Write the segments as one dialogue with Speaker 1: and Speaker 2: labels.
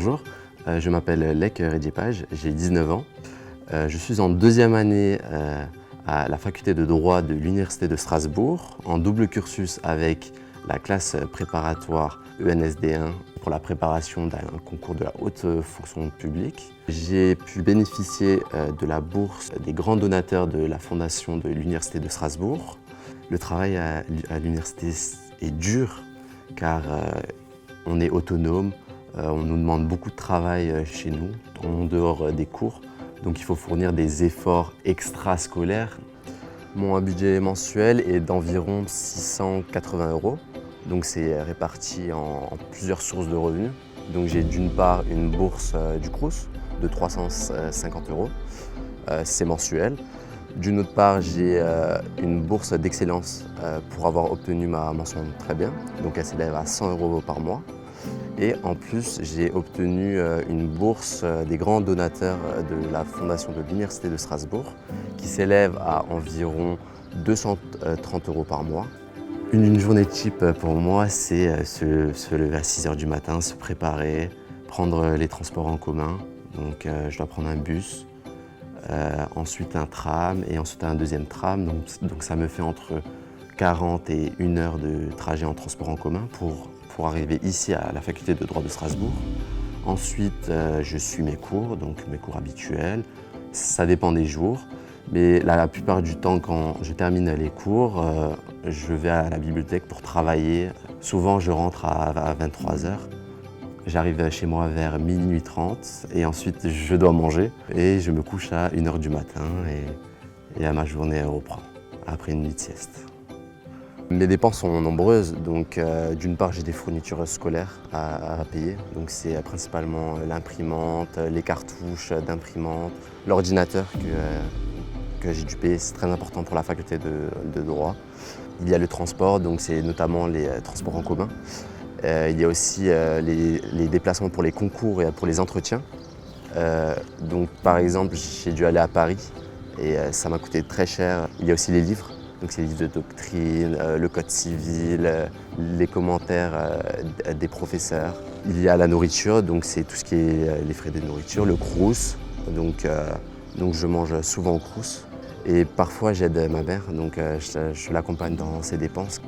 Speaker 1: Bonjour, je m'appelle Lek Redjepaj, j'ai 19 ans. Je suis en deuxième année à la faculté de droit de l'Université de Strasbourg, en double cursus avec la classe préparatoire ENSD1 pour la préparation d'un concours de la haute fonction publique. J'ai pu bénéficier de la bourse des grands donateurs de la fondation de l'Université de Strasbourg. Le travail à l'université est dur car on est autonome, on nous demande beaucoup de travail chez nous, en dehors des cours. Donc il faut fournir des efforts extrascolaires. Mon budget mensuel est d'environ 680 €. Donc c'est réparti en plusieurs sources de revenus. Donc j'ai d'une part une bourse du Crous de 350 €, c'est mensuel. D'une autre part, j'ai une bourse d'excellence pour avoir obtenu ma mention très bien. Donc elle s'élève à 100 € par mois. Et en plus, j'ai obtenu une bourse des grands donateurs de la fondation de l'Université de Strasbourg qui s'élève à environ 230 € par mois. Une journée type pour moi, c'est se lever à 6 h du matin, se préparer, prendre les transports en commun. Donc je dois prendre un bus, ensuite un tram et ensuite un deuxième tram. Donc ça me fait entre 40 et 1 heure de trajet en transport en commun pour arriver ici à la faculté de droit de Strasbourg. Ensuite, je suis mes cours, donc mes cours habituels. Ça dépend des jours, mais la plupart du temps, quand je termine les cours, je vais à la bibliothèque pour travailler. Souvent, je rentre à 23 h. J'arrive chez moi vers 00h30 et ensuite, je dois manger. Et je me couche à 1 h du matin et ma journée reprend après une nuit de sieste. Mes dépenses sont nombreuses, donc d'une part j'ai des fournitures scolaires à payer, donc c'est principalement l'imprimante, les cartouches d'imprimante, l'ordinateur que j'ai dû payer, c'est très important pour la faculté de droit. Il y a le transport, donc c'est notamment les transports en commun. Il y a aussi les déplacements pour les concours et pour les entretiens. Donc par exemple j'ai dû aller à Paris et ça m'a coûté très cher. Il y a aussi les livres. Donc c'est les livres de doctrine, le code civil, les commentaires des professeurs. Il y a la nourriture, donc c'est tout ce qui est les frais de nourriture, le Crous. Donc je mange souvent au Crous. Et parfois j'aide ma mère, donc je l'accompagne dans ses dépenses.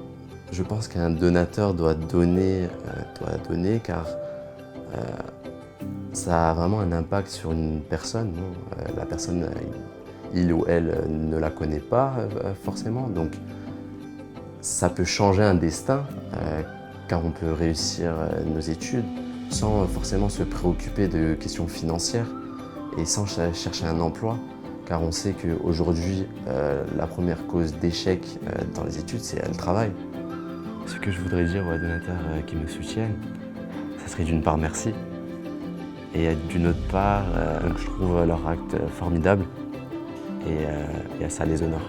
Speaker 1: Je pense qu'un donateur doit donner car ça a vraiment un impact sur une personne. La personne, il ou elle ne la connaît pas forcément, donc ça peut changer un destin car on peut réussir nos études sans forcément se préoccuper de questions financières et sans chercher un emploi, car on sait qu'aujourd'hui la première cause d'échec dans les études, c'est le travail. Ce que je voudrais dire aux donateurs qui me soutiennent, ça serait d'une part merci, et d'une autre part, je trouve leur acte formidable et ça les honore.